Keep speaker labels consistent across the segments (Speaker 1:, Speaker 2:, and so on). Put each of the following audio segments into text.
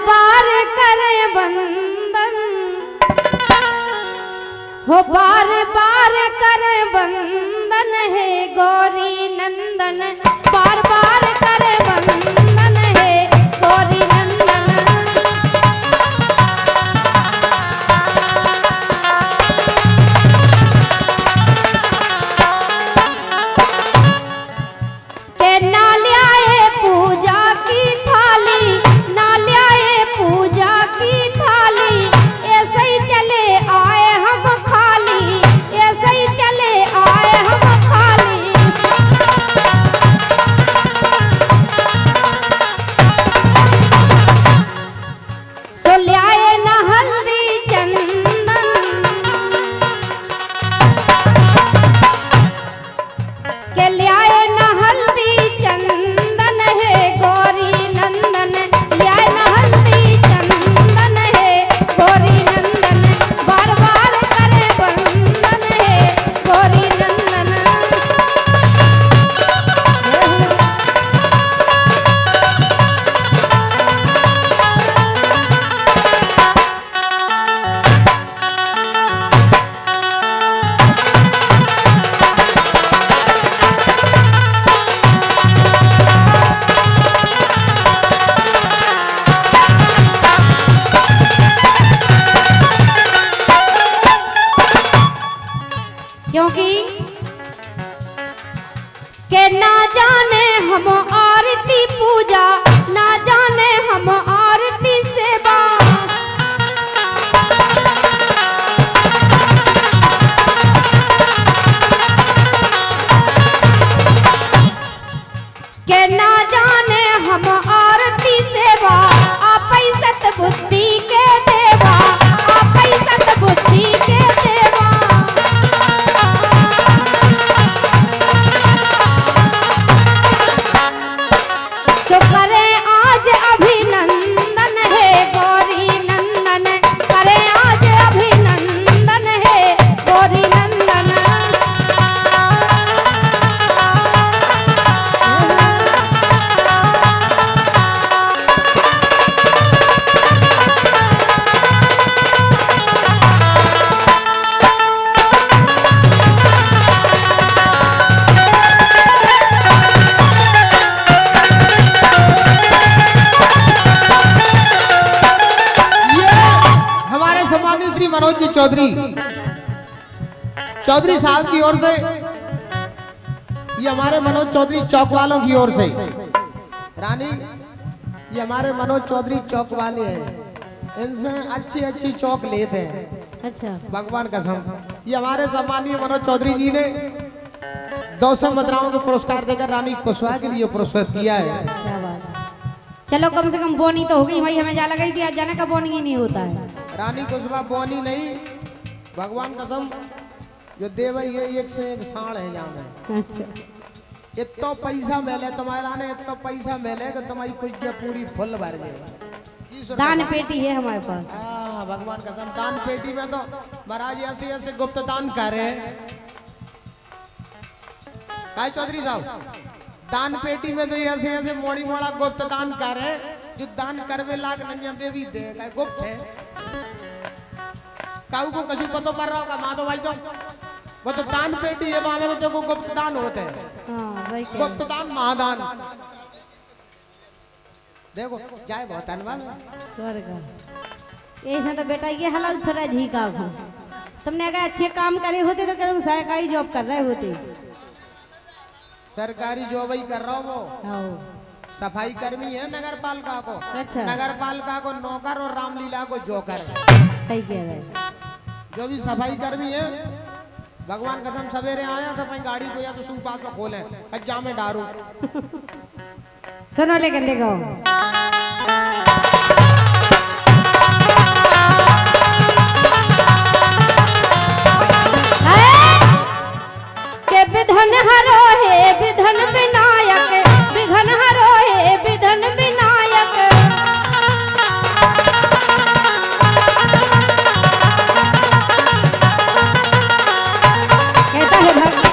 Speaker 1: बार करे बंदन हो, बार बार करे बंदन है गौरी नंदन, बार बार करे बंदन है गौरी नंदन। के ना ल्याए पूजा की थाली, ना ल्याए पूजा की थाली, ऐसे ही चले आए हम खाली, ऐसे ही चले आए हम खाली। सो ल्याए ना हल्दी चंदन, के ल्याए ना हल्दी चंदन है गौरी नंदन, ल्याए ना हल्दी चंदन है गौरी नंदन, बार बार करे बंदन है गौरी नंदन। क्योंकि के ना जाने हम आरती पूजा, ना जाने हम आरती सेवा, के ना जाने हम आरती सेवा, आप सत बुद्धि के देवा, आप सत बुद्धि के देवा। सो करे आज अभिनंदन है गौरी नंदन, करे आज अभिनंदन है गौरी नंदन।
Speaker 2: श्री मनोज जी चौधरी साहब की ओर से, ये हमारे मनोज चौधरी चौक वालों की ओर से। रानी, ये हमारे मनोज चौधरी चौक वाले हैं, इनसे अच्छी अच्छी चौक लेते हैं।
Speaker 1: अच्छा,
Speaker 2: भगवान कसम। ये हमारे सम्मानीय मनोज चौधरी जी ने 200 मुद्राओं के पुरस्कार देकर रानी कुशवाहा के लिए पुरस्कृत किया है।
Speaker 1: क्या बात है। चलो कम से कम बोनी तो हो गई भाई, हमें जा लगी थी आज जाने का बोनी ही नहीं होता है।
Speaker 2: रानी कुशवाहा बोनी नहीं, भगवान कसम जो देव ये एक से एक साण है यहाँ में।
Speaker 1: अच्छा,
Speaker 2: इतना पैसा मिले तुम्हारा ने, इतना पैसा मिले कि तुम्हारी कुछ पूरी फुल भर जाए।
Speaker 1: दान पेटी है हमारे पास।
Speaker 2: हाँ भगवान कसम, दान पेटी में तो महाराज ऐसे ऐसे गुप्त दान कर रहे हैं। काय चौधरी साहब, दान पेटी में तो ऐसे ऐसे मोड़ी मोड़ा गुप्त दान कर रहे हैं, जो दान करवे लाग नंजा देवी देगा, गुप्त है। काऊ को कछु पतो पड़ रहा होगा माधव भाई साहब, वो तो दान पेटी है, वहां में तो देखो गुप्त दान होते हैं। गुप्त दान महादान देखो जाए बहुत
Speaker 1: स्वर्ग। ऐसा तो बेटा ये हालात थोड़ा झीका हो। तुमने अगर अच्छे काम करे होते तो कदम सरकारी जॉब कर रहे होते।
Speaker 2: सरकारी जॉब ही कर रहा हूँ वो, सफाई कर्मी है नगर पालिका को।
Speaker 1: अच्छा,
Speaker 2: नगर पालिका को नौकर और रामलीला को जोकर।
Speaker 1: सही कह रहे।
Speaker 2: जो भी सफाई कर्मी है, भगवान कसम सवेरे आया तो अपनी गाड़ी को या तो सूपा से खोले कज्जा में डारू।
Speaker 1: सुनो लेकर देखो, के विधन हरो है विधन विनायक, विघन हरो है विधन विनायक। कहता है भक्त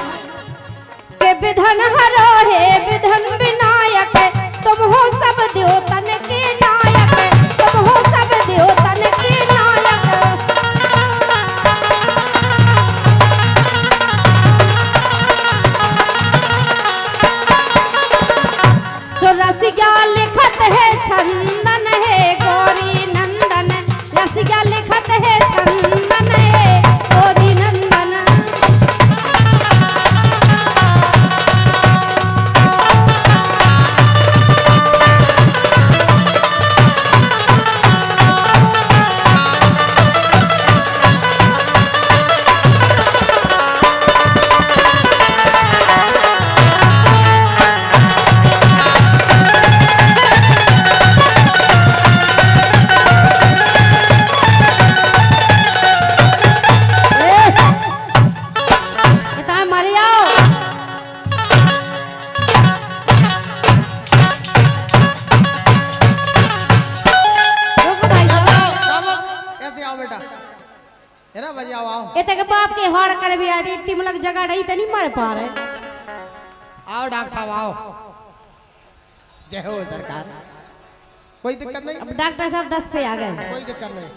Speaker 1: के विधन हरो है विधन विनायक, तुम हो सब देवतन
Speaker 2: है ना बजाओ आओ
Speaker 1: इतने के बाप के हाड़ कर भी आ रही इतनी मतलब जगह रही तो नहीं मर पा रहे।
Speaker 2: आओ डॉक्टर साहब आओ। जय हो सरकार। कोई दिक्कत नहीं।
Speaker 1: अब डॉक्टर साहब 10 पे आ गए।
Speaker 2: कोई दिक्कत नहीं।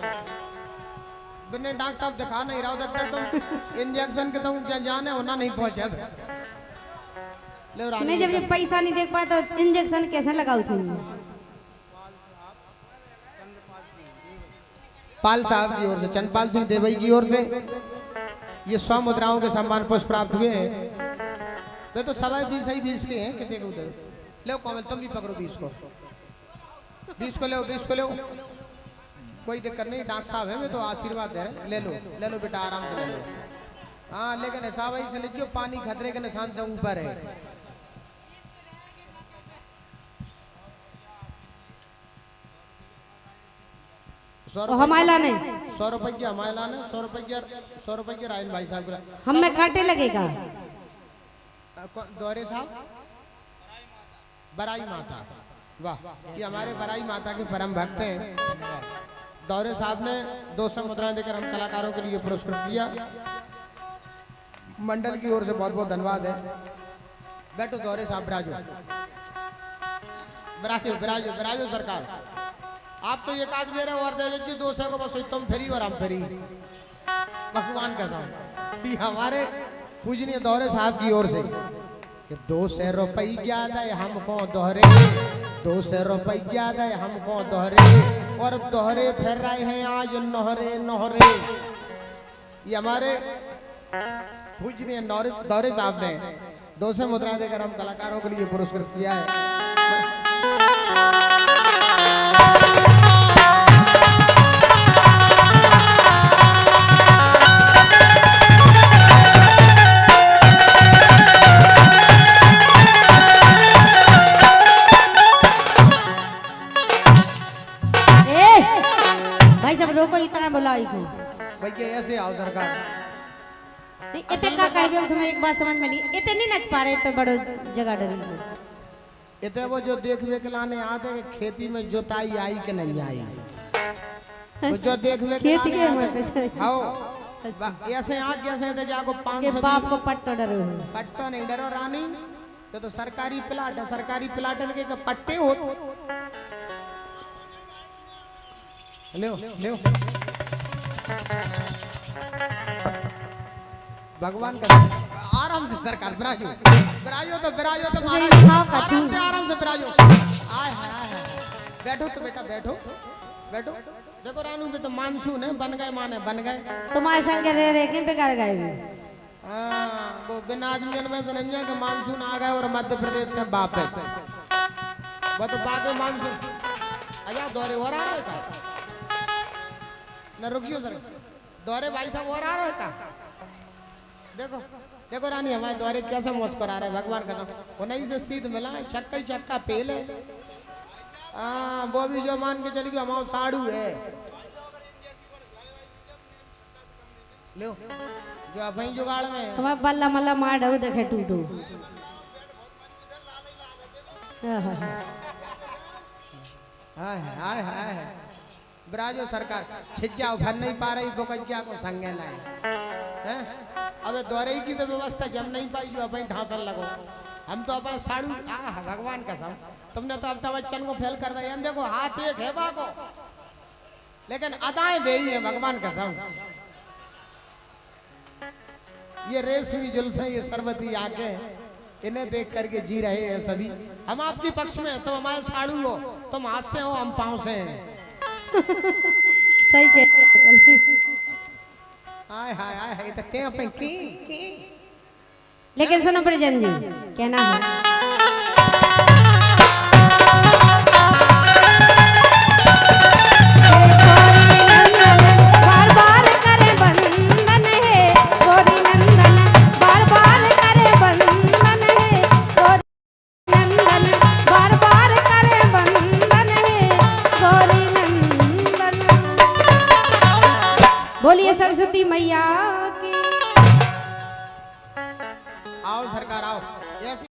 Speaker 2: बिना डॉक्टर साहब दिखा नहीं रहा तब तक तुम इंजेक्शन के तुम जाने होना नहीं पहुंचे। ले
Speaker 1: नहीं जब ये पैसा नहीं देख पाए तो इंजेक्शन कैसे लगाऊ थी।
Speaker 2: पाल साहब की ओर से चंदपाल सिंह देवई की ओर से ये 100 मुद्राओं के सम्मान पुष्प प्राप्त हुए हैं। वे तो सवाई 20 के हैं कितने को उधर ले कोमल तुम भी पकड़ो 20 को 20 को ले 20 को ले। कोई दिक्कत नहीं डॉक्टर साहब है मैं तो आशीर्वाद दे रहे ले लो बेटा आराम से ले लो। हाँ लेकिन हिसाब ही से लीजिए पानी खतरे के निशान से ऊपर है।
Speaker 1: हमारे लाने
Speaker 2: 100 रुपए की हमारे लाने 100 रुपए की रायन भाई साहब का
Speaker 1: हम में कांटे लगेगा।
Speaker 2: दौरे साहब बराई माता वाह ये हमारे बराई माता के परम भक्त हैं। दौरे साहब ने 200 मुद्राएं देकर हम कलाकारों के लिए पुरस्कृत किया। मंडल की ओर से बहुत बहुत धन्यवाद है। बैठो दौरे साहब बिराजो सरकार। आप तो एक आध मेरे और दे दीजिए 200 को बस तुम फ्री और हम फ्री भगवान का साहब। ये हमारे पूजनीय दौरे साहब की ओर से 200 रुपया दे हमको दोहरे 200 रुपया दे हमको दोहरे और दोहरे फिर रहे हैं आज नोहरे नोहरे। ये हमारे पूजनीय दौरे साहब ने 200 मुद्राएं देकर हम कलाकारों के लिए पुरस्कृत किया है।
Speaker 1: रोको इतना बुलाई थी
Speaker 2: भैया ऐसे आओ सरकार।
Speaker 1: नहीं ऐसे का कह रहे हो तुम्हें एक बात समझ में नहीं इतने नहीं नच पा रहे तो बड़ो जगह डरी से
Speaker 2: इतने वो जो देखने के लाने आते हैं खेती में जोताई आई कि नहीं आई वो जो देखने के
Speaker 1: खेती के मत
Speaker 2: आओ ऐसे आज जैसे तो जाको 500
Speaker 1: के बाप को पट्टो डरो
Speaker 2: पट्टो नहीं डरो रानी तो सरकारी प्लाट है सरकारी प्लाट के पट्टे हो ले भगवान का आराम से सरकार बिराजो तो आराम से बिराजो। आय हाय बैठो तो बेटा बैठो देखो रानू पे तो मानसून है बन गए
Speaker 1: तुम्हारे संग रह के बेकार गए।
Speaker 2: वो बिना आदमी में से नहीं है कि मानसून आ गए और मध्य प्रदेश से वापस वो तो बाद में मानसून अया दौरे हो रहा है न रुकियो सर दौरे भाई साहब हो रहा है देखो रानी हमारे द्वारे कैसे मुस्कुरा रहे भगवान का वो नहीं से सीध मिला है चक्का पेल है। वो भी जो मान के चली गई हमारा साड़ू है लो जो अब वही जुगाड़ में
Speaker 1: तुम्हारा बल्ला मल्ला मार दो देखे टूटू
Speaker 2: हाय बिराजो सरकार छिज्जा भर नहीं पा रही बोकज्जा को संगे लाए हैं। अब द्वारे की तो व्यवस्था जम नहीं पाई जो अपन ढांसल लगो हम तो अपन साड़ू भगवान कसम तुमने तो अब बच्चन को फेल कर दिया। देखो हाथ एक है बाको लेकिन अदाएं बेही है भगवान कसम। ये रेशमी जुल्फे ये सरबती आंखें इन्हें देख करके जी रहे हैं सभी। हम आपके पक्ष में तुम हमारे साड़ू हो तुम हाथ से हो हम पांव से हैं।
Speaker 1: सही
Speaker 2: हाय तो ते अपन की
Speaker 1: लेकिन सुनो परिजन जी कहना है बार बार करे बंधन है गौरी नंदन बार बार करे बंधन है गौरी नंदन बार बार करे बंधन है गौरी नंदन। बोलिए सरस्वती मैया की।
Speaker 2: आओ सरकार आओ।